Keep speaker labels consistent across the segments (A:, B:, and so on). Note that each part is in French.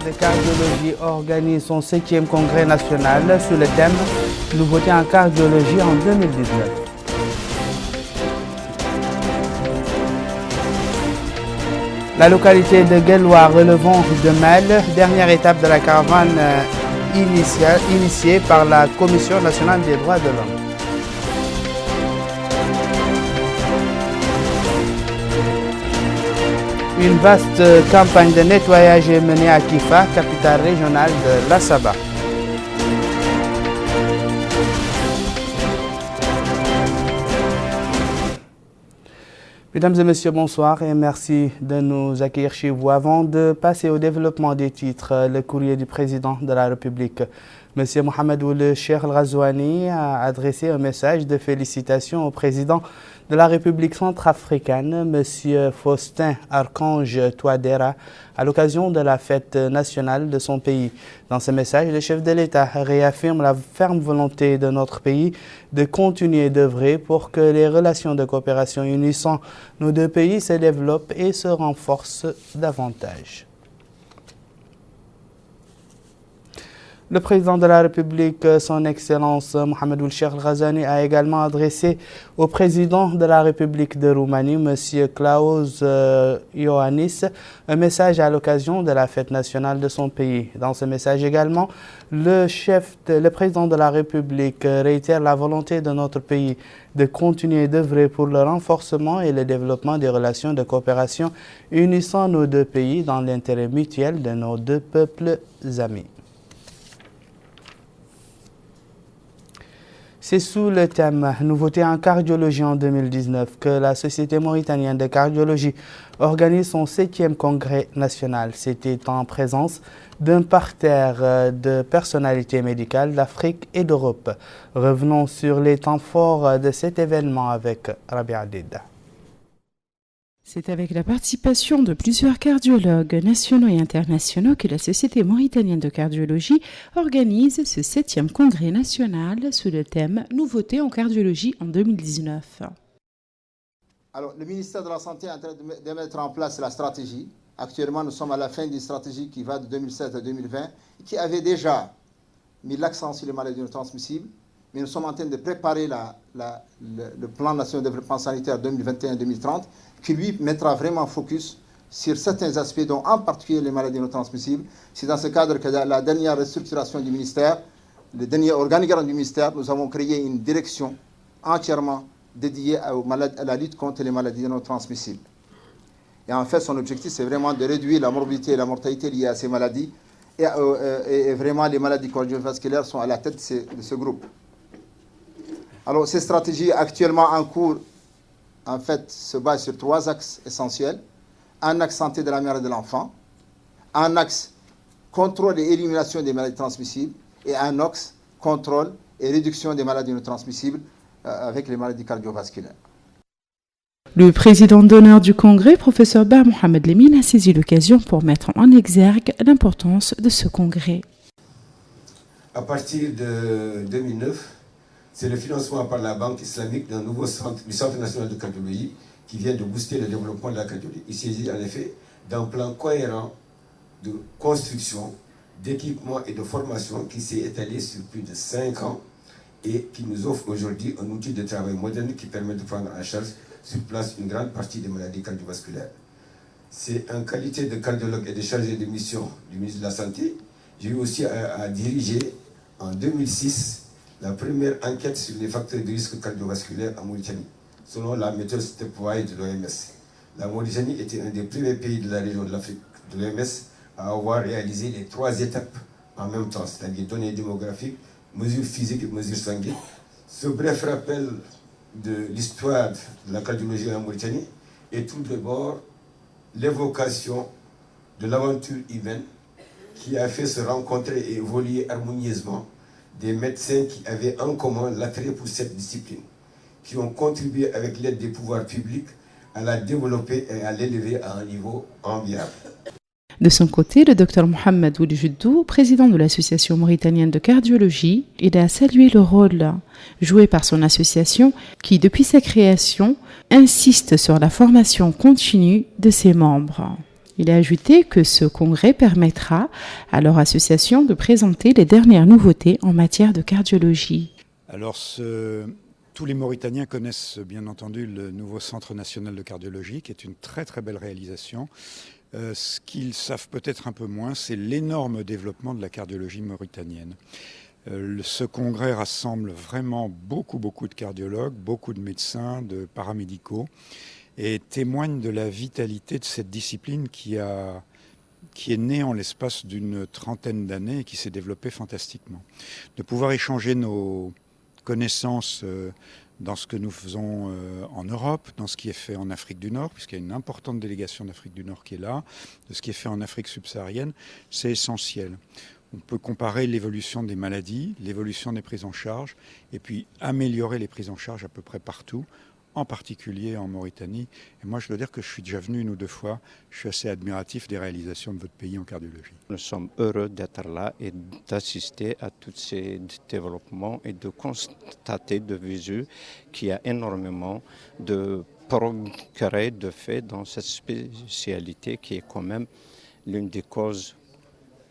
A: de cardiologie organise son 7e congrès national sur le thème « Nouveautés en cardiologie en 2019 ». La localité de Guelwa relevant de Mel, dernière étape de la caravane initiée par la Commission nationale des droits de l'homme. Une vaste campagne de nettoyage est menée à Kifa, capitale régionale de l'Assaba. Mesdames et messieurs, bonsoir et merci de nous accueillir chez vous. Avant de passer au développement des titres, le courrier du président de la République, M. Mohamed Ould Cheikh El Ghazouani, a adressé un message de félicitations au président de la République centrafricaine, M. Faustin Archange Touadéra, à l'occasion de la fête nationale de son pays. Dans ce message, le chef de l'État réaffirme la ferme volonté de notre pays de continuer d'œuvrer pour que les relations de coopération unissant nos deux pays se développent et se renforcent davantage. Le président de la République, son Excellence Mohamed Ould Cheikh El Ghazouani, a également adressé au président de la République de Roumanie, M. Klaus Iohannis, un message à l'occasion de la fête nationale de son pays. Dans ce message également, le président de la République réitère la volonté de notre pays de continuer d'œuvrer pour le renforcement et le développement des relations de coopération unissant nos deux pays dans l'intérêt mutuel de nos deux peuples amis. C'est sous le thème « Nouveautés en cardiologie en 2019 » que la Société mauritanienne de cardiologie organise son 7e congrès national. C'était en présence d'un parterre de personnalités médicales d'Afrique et d'Europe. Revenons sur les temps forts de cet événement avec Rabia Dida.
B: C'est avec la participation de plusieurs cardiologues nationaux et internationaux que la Société mauritanienne de cardiologie organise ce 7e congrès national sous le thème « Nouveautés en cardiologie en 2019 ».
C: Alors, le ministère de la Santé est en train de mettre en place la stratégie. Actuellement, nous sommes à la fin d'une stratégie qui va de 2016 à 2020, qui avait déjà mis l'accent sur les maladies non transmissibles. Mais nous sommes en train de préparer le plan national de développement sanitaire 2021-2030 qui lui mettra vraiment focus sur certains aspects, dont en particulier les maladies non transmissibles. C'est dans ce cadre que la dernière restructuration du ministère, le dernier organigramme du ministère, nous avons créé une direction entièrement dédiée à la lutte contre les maladies non transmissibles. Et en fait, son objectif, c'est vraiment de réduire la morbidité et la mortalité liées à ces maladies. Et vraiment, les maladies cardiovasculaires sont à la tête de ce groupe. Alors, ces stratégies actuellement en cours, en fait, se basent sur 3 axes essentiels. Un axe santé de la mère et de l'enfant, un axe contrôle et élimination des maladies transmissibles, et un axe contrôle et réduction des maladies non transmissibles avec les maladies cardiovasculaires.
B: Le président d'honneur du congrès, professeur Bar Mohamed Lemine, a saisi l'occasion pour mettre en exergue l'importance de ce congrès.
D: À partir de 2009, c'est le financement par la Banque islamique d'un nouveau centre, du Centre national de cardiologie, qui vient de booster le développement de la cardiologie. Il s'agit en effet d'un plan cohérent de construction, d'équipement et de formation qui s'est étalé sur plus de 5 ans et qui nous offre aujourd'hui un outil de travail moderne qui permet de prendre en charge sur place une grande partie des maladies cardiovasculaires. C'est en qualité de cardiologue et de chargé de mission du ministre de la Santé, j'ai eu aussi à diriger en 2006 la première enquête sur les facteurs de risque cardiovasculaire en Mauritanie, selon la méthode Stepwise de l'OMS. La Mauritanie était un des premiers pays de la région de l'Afrique de l'OMS à avoir réalisé les 3 étapes en même temps, c'est-à-dire données démographiques, mesures physiques et mesures sanguines. Ce bref rappel de l'histoire de la cardiologie en Mauritanie est tout d'abord l'évocation de l'aventure humaine qui a fait se rencontrer et évoluer harmonieusement des médecins qui avaient en commun l'attrait pour cette discipline, qui ont contribué avec l'aide des pouvoirs publics à la développer et à l'élever à un niveau enviable.
B: De son côté, le Dr Mohamed Ould Juddou, président de l'Association mauritanienne de cardiologie, il a salué le rôle joué par son association qui, depuis sa création, insiste sur la formation continue de ses membres. Il a ajouté que ce congrès permettra à leur association de présenter les dernières nouveautés en matière de cardiologie.
E: Alors, tous les Mauritaniens connaissent bien entendu le nouveau Centre national de cardiologie, qui est une très très belle réalisation. Ce qu'ils savent peut-être un peu moins, c'est l'énorme développement de la cardiologie mauritanienne. Ce congrès rassemble vraiment beaucoup de cardiologues, beaucoup de médecins, de paramédicaux, et témoigne de la vitalité de cette discipline qui est née en l'espace d'une trentaine d'années et qui s'est développée fantastiquement. De pouvoir échanger nos connaissances dans ce que nous faisons en Europe, dans ce qui est fait en Afrique du Nord, puisqu'il y a une importante délégation d'Afrique du Nord qui est là, de ce qui est fait en Afrique subsaharienne, c'est essentiel. On peut comparer l'évolution des maladies, l'évolution des prises en charge, et puis améliorer les prises en charge à peu près partout, en particulier en Mauritanie. Et moi, je dois dire que je suis déjà venu 1 ou 2 fois. Je suis assez admiratif des réalisations de votre pays en cardiologie.
F: Nous sommes heureux d'être là et d'assister à tous ces développements et de constater de visu qu'il y a énormément de progrès de fait dans cette spécialité qui est quand même l'une des causes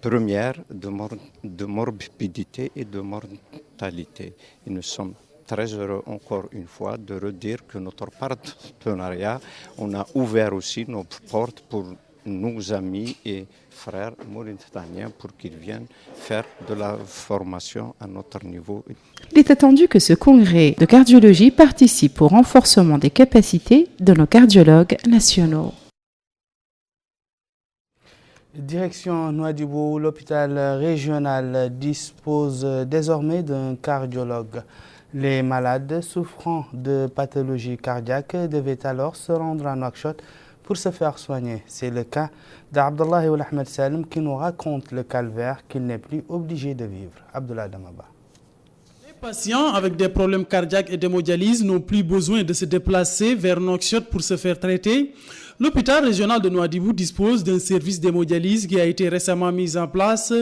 F: premières de morbidité et de mortalité. Et nous sommes très heureux encore une fois de redire que notre partenariat, on a ouvert aussi nos portes pour nos amis et frères mauritaniens pour qu'ils viennent faire de la formation à notre niveau.
B: Il est attendu que ce congrès de cardiologie participe au renforcement des capacités de nos cardiologues nationaux.
A: Direction Nouadhibou, l'hôpital régional dispose désormais d'un cardiologue. Les malades souffrant de pathologies cardiaques devaient alors se rendre à Nouakchott pour se faire soigner. C'est le cas d'Abdallah Ould Ahmed Salem qui nous raconte le calvaire qu'il n'est plus obligé de vivre. Abdullah Damaba.
G: Les patients avec des problèmes cardiaques et d'hémodialyse n'ont plus besoin de se déplacer vers Nouakchott pour se faire traiter. L'hôpital régional de Nouadhibou dispose d'un service d'hémodialyse qui a été récemment mis en place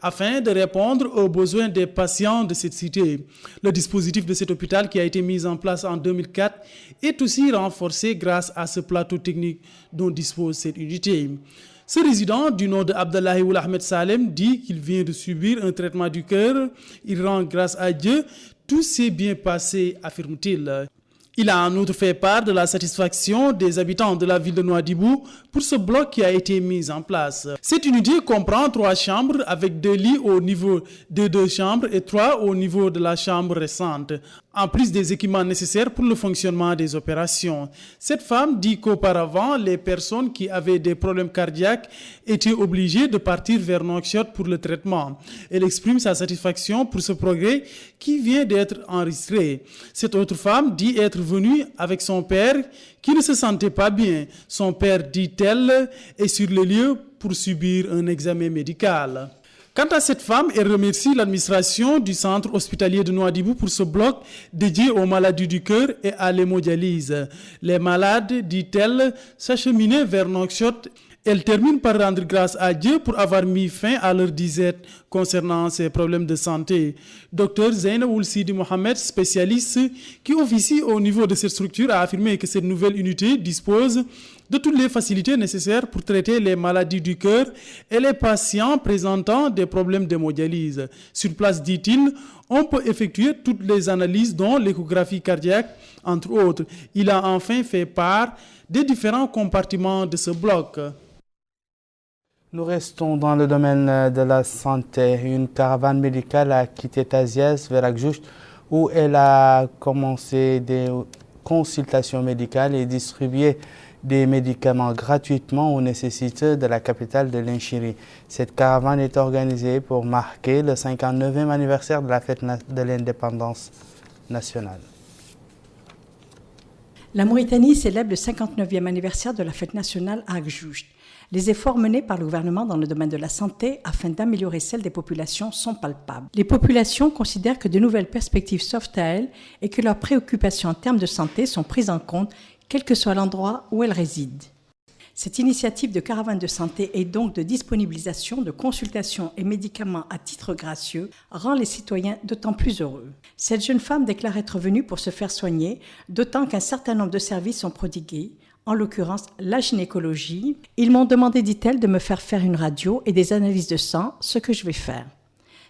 G: afin de répondre aux besoins des patients de cette cité. Le dispositif de cet hôpital qui a été mis en place en 2004 est aussi renforcé grâce à ce plateau technique dont dispose cette unité. Ce résident du nom de Abdallah Ould Ahmed Salem dit qu'il vient de subir un traitement du cœur. Il rend grâce à Dieu. Tout s'est bien passé, affirme-t-il. Il a en outre fait part de la satisfaction des habitants de la ville de Nouadhibou pour ce bloc qui a été mis en place. Cette unité comprend 3 chambres avec 2 lits au niveau des 2 chambres et 3 au niveau de la chambre récente, en plus des équipements nécessaires pour le fonctionnement des opérations. Cette femme dit qu'auparavant, les personnes qui avaient des problèmes cardiaques étaient obligées de partir vers Nouakchott pour le traitement. Elle exprime sa satisfaction pour ce progrès qui vient d'être enregistré. Cette autre femme dit être venue avec son père qui ne se sentait pas bien. Son père, dit-elle, est sur le lieu pour subir un examen médical. Quant à cette femme, elle remercie l'administration du centre hospitalier de Nouadhibou pour ce bloc dédié aux maladies du cœur et à l'hémodialyse. Les malades, dit-elle, s'acheminaient vers Nouakchott. Elle termine par rendre grâce à Dieu pour avoir mis fin à leur disette concernant ces problèmes de santé. Dr Zeynep Ould Sidi Mohamed, spécialiste qui officie au niveau de cette structure, a affirmé que cette nouvelle unité dispose de toutes les facilités nécessaires pour traiter les maladies du cœur et les patients présentant des problèmes d'hémodialyse. Sur place, dit-il, on peut effectuer toutes les analyses dont l'échographie cardiaque, entre autres. Il a enfin fait part des différents compartiments de ce bloc.
A: Nous restons dans le domaine de la santé. Une caravane médicale a quitté Taziès vers Agjoust où elle a commencé des consultations médicales et distribué des médicaments gratuitement aux nécessiteux de la capitale de l'Inchiri. Cette caravane est organisée pour marquer le 59e anniversaire de la fête de l'indépendance nationale.
H: La Mauritanie célèbre le 59e anniversaire de la fête nationale à Agjoust. Les efforts menés par le gouvernement dans le domaine de la santé afin d'améliorer celle des populations sont palpables. Les populations considèrent que de nouvelles perspectives s'offrent à elles et que leurs préoccupations en termes de santé sont prises en compte, quel que soit l'endroit où elles résident. Cette initiative de caravane de santé et donc de disponibilisation de consultations et médicaments à titre gracieux rend les citoyens d'autant plus heureux. Cette jeune femme déclare être venue pour se faire soigner, d'autant qu'un certain nombre de services sont prodigués, en l'occurrence la gynécologie. Ils m'ont demandé, dit-elle, de me faire une radio et des analyses de sang, ce que je vais faire.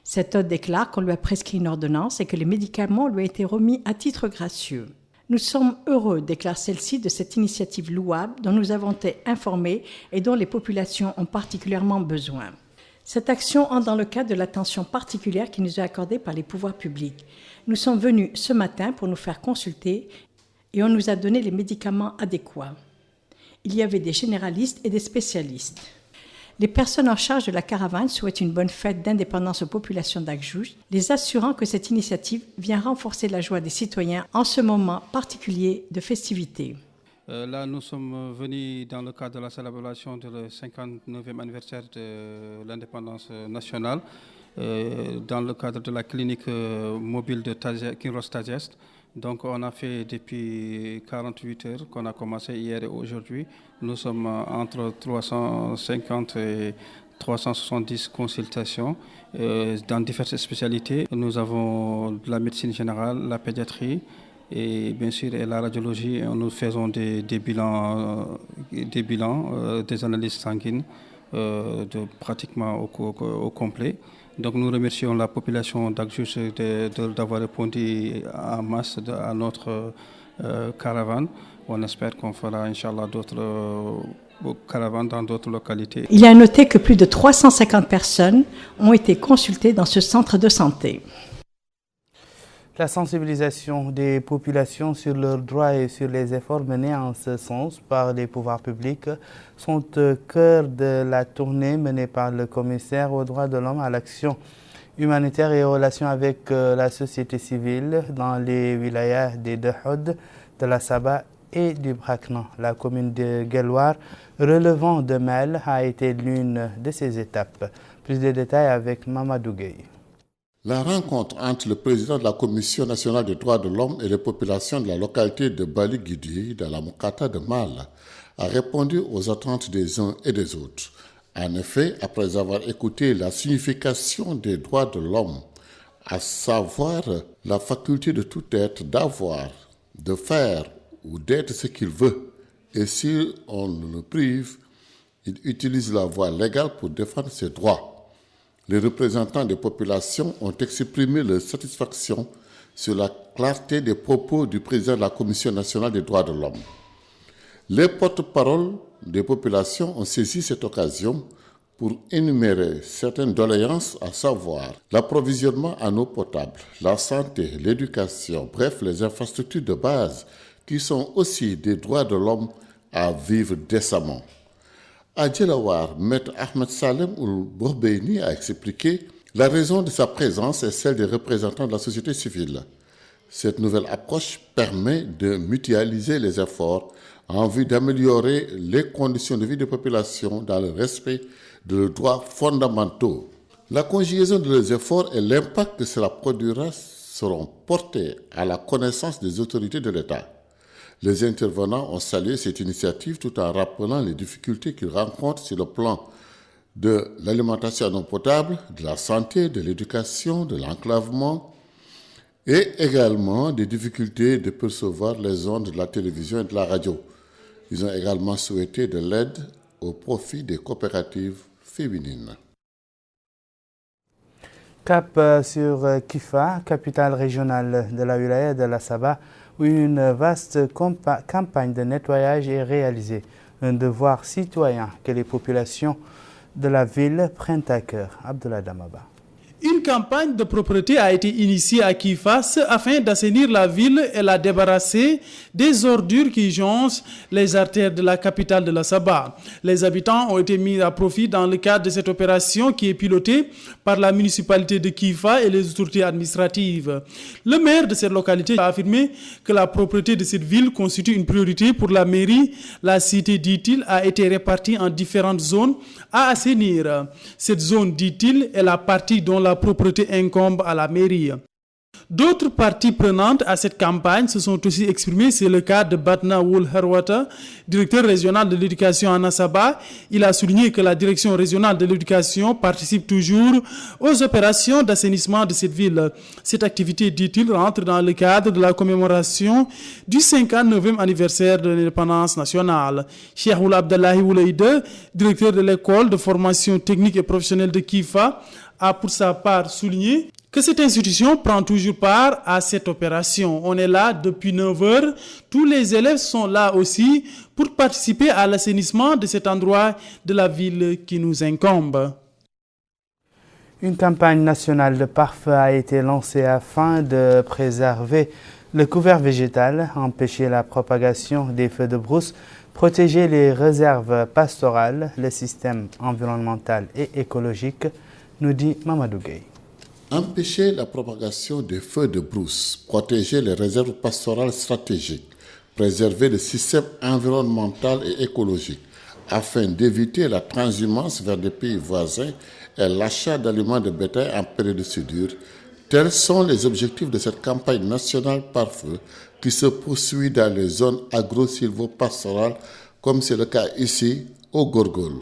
H: Cet hôte déclare qu'on lui a prescrit une ordonnance et que les médicaments lui ont été remis à titre gracieux. Nous sommes heureux, déclare celle-ci, de cette initiative louable dont nous avons été informés et dont les populations ont particulièrement besoin. Cette action entre dans le cadre de l'attention particulière qui nous est accordée par les pouvoirs publics. Nous sommes venus ce matin pour nous faire consulter et on nous a donné les médicaments adéquats. Il y avait des généralistes et des spécialistes. Les personnes en charge de la caravane souhaitent une bonne fête d'indépendance aux populations d'Agjoujt, les assurant que cette initiative vient renforcer la joie des citoyens en ce moment particulier de festivité.
I: Là, nous sommes venus dans le cadre de la célébration du 59e anniversaire de l'indépendance nationale, dans le cadre de la clinique mobile de Kinross Tagest. Donc on a fait depuis 48 heures qu'on a commencé hier et aujourd'hui. Nous sommes entre 350 et 370 consultations dans diverses spécialités. Nous avons de la médecine générale, la pédiatrie et bien sûr et la radiologie. Nous faisons des bilans, des analyses sanguines pratiquement au complet. Donc nous remercions la population d'Agjoujt d'avoir répondu en masse à notre caravane. On espère qu'on fera, Inch'Allah, d'autres caravanes dans d'autres localités.
H: Il y a à noter que plus de 350 personnes ont été consultées dans ce centre de santé.
A: La sensibilisation des populations sur leurs droits et sur les efforts menés en ce sens par les pouvoirs publics sont au cœur de la tournée menée par le commissaire aux droits de l'homme à l'action humanitaire et aux relations avec la société civile dans les wilayas des Dahoud, de la Saba et du Braknan. La commune de Guelwar, relevant de Mel, a été l'une de ces étapes. Plus de détails avec Mamadou Gueye.
J: La rencontre entre le président de la Commission nationale des droits de l'homme et les populations de la localité de Bali-Guidi, dans la Mokata de Mal, a répondu aux attentes des uns et des autres. En effet, après avoir écouté la signification des droits de l'homme, à savoir la faculté de tout être d'avoir, de faire ou d'être ce qu'il veut, et si on le prive, il utilise la voie légale pour défendre ses droits. Les représentants des populations ont exprimé leur satisfaction sur la clarté des propos du président de la Commission nationale des droits de l'homme. Les porte-paroles des populations ont saisi cette occasion pour énumérer certaines doléances, à savoir l'approvisionnement en eau potable, la santé, l'éducation, bref, les infrastructures de base qui sont aussi des droits de l'homme à vivre décemment. À Djelawar, Maître Ahmed Salem Oul-Bourbeini a expliqué la raison de sa présence est celle des représentants de la société civile. Cette nouvelle approche permet de mutualiser les efforts en vue d'améliorer les conditions de vie des populations dans le respect de leurs droits fondamentaux. La conjugaison de leurs efforts et l'impact que cela produira seront portés à la connaissance des autorités de l'État. Les intervenants ont salué cette initiative tout en rappelant les difficultés qu'ils rencontrent sur le plan de l'alimentation en eau potable, de la santé, de l'éducation, de l'enclavement et également des difficultés de percevoir les ondes de la télévision et de la radio. Ils ont également souhaité de l'aide au profit des coopératives féminines.
A: Cap sur Kifa, capitale régionale de la wilaya de la Saba, où une vaste campagne de nettoyage est réalisée. Un devoir citoyen que les populations de la ville prennent à cœur. Abdoulaye Damaba.
G: Une campagne de propreté a été initiée à Kifas afin d'assainir la ville et la débarrasser des ordures qui jonchent les artères de la capitale de la Saba. Les habitants ont été mis à profit dans le cadre de cette opération qui est pilotée par la municipalité de Kifa et les autorités administratives. Le maire de cette localité a affirmé que la propreté de cette ville constitue une priorité pour la mairie. La cité, dit-il, a été répartie en différentes zones à assainir. Cette zone, dit-il, est la partie dont la propreté incombe à la mairie. D'autres parties prenantes à cette campagne se sont aussi exprimées. C'est le cas de Batna Woul Herwata, directeur régional de l'éducation à Nassaba. Il a souligné que la direction régionale de l'éducation participe toujours aux opérations d'assainissement de cette ville. Cette activité, dit-il, rentre dans le cadre de la commémoration du 59e anniversaire de l'indépendance nationale. Cheikh Ould Abdallahi Oulaïde, directeur de l'école de formation technique et professionnelle de Kifa, a pour sa part souligné que cette institution prend toujours part à cette opération. On est là depuis 9 heures. Tous les élèves sont là aussi pour participer à l'assainissement de cet endroit de la ville qui nous incombe.
A: Une campagne nationale de pare-feu a été lancée afin de préserver le couvert végétal, empêcher la propagation des feux de brousse, protéger les réserves pastorales, le système environnemental et écologique, nous dit Mamadou Gueye.
J: Empêcher la propagation des feux de brousse, protéger les réserves pastorales stratégiques, préserver le système environnemental et écologique, afin d'éviter la transhumance vers des pays voisins et l'achat d'aliments de bétail en période de soudure. Tels sont les objectifs de cette campagne nationale pare-feu qui se poursuit dans les zones agro-silvopastorales, comme c'est le cas ici au Gorgol.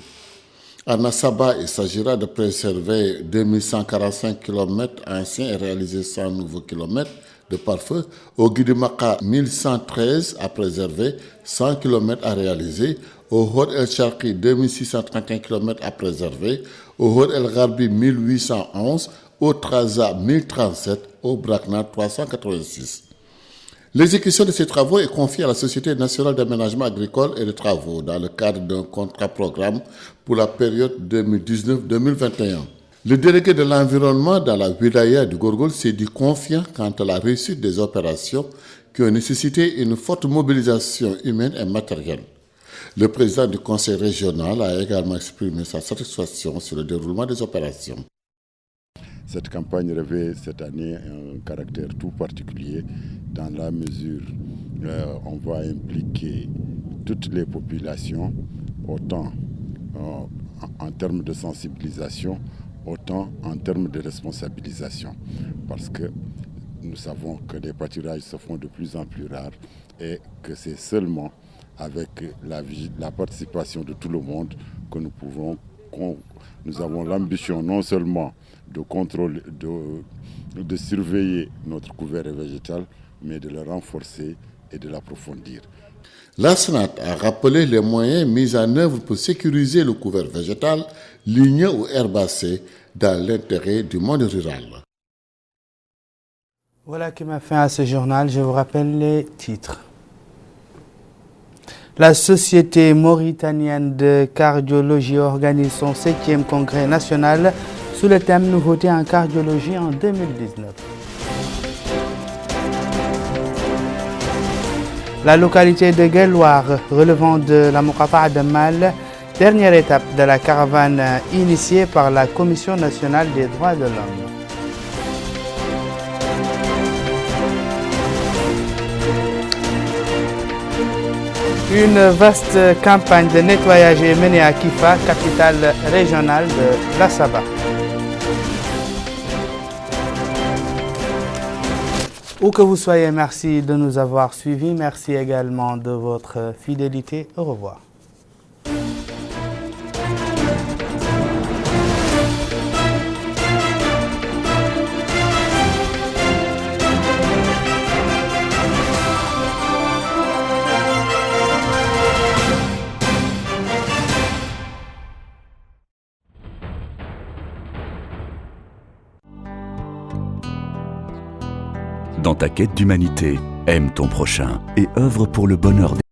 J: À Nassaba, il s'agira de préserver 2145 km anciens et réaliser 100 nouveaux kilomètres de pare-feu. Au Guidimaka, 1113 à préserver, 100 km à réaliser. Au Hod El Charki, 2631 km à préserver. Au Hod El Gharbi, 1811. Au Traza, 1037. Au Brakna, 386. L'exécution de ces travaux est confiée à la Société nationale d'aménagement agricole et de travaux dans le cadre d'un contrat-programme pour la période 2019-2021. Le délégué de l'environnement dans la wilaya du Gorgol s'est dit confiant quant à la réussite des opérations qui ont nécessité une forte mobilisation humaine et matérielle. Le président du conseil régional a également exprimé sa satisfaction sur le déroulement des opérations.
K: Cette campagne revêt cette année un caractère tout particulier dans la mesure où on va impliquer toutes les populations, autant en termes de sensibilisation, autant en termes de responsabilisation. Parce que nous savons que les pâturages se font de plus en plus rares et que c'est seulement avec la participation de tout le monde que nous avons l'ambition non seulement de contrôler, de surveiller notre couvert végétal, mais de le renforcer et de l'approfondir.
J: La SNAT a rappelé les moyens mis en œuvre pour sécuriser le couvert végétal, ligneux ou herbacé, dans l'intérêt du monde rural.
A: Voilà qui m'a fait à ce journal. Je vous rappelle les titres. La Société mauritanienne de cardiologie organise son 7e congrès national sous le thème Nouveautés en cardiologie en 2019. La localité de Guelloire, relevant de la Moukata de Mal, dernière étape de la caravane initiée par la Commission nationale des droits de l'homme. Une vaste campagne de nettoyage est menée à Kifa, capitale régionale de la Saba. Où que vous soyez, merci de nous avoir suivis. Merci également de votre fidélité. Au revoir.
L: Dans ta quête d'humanité, aime ton prochain et œuvre pour le bonheur des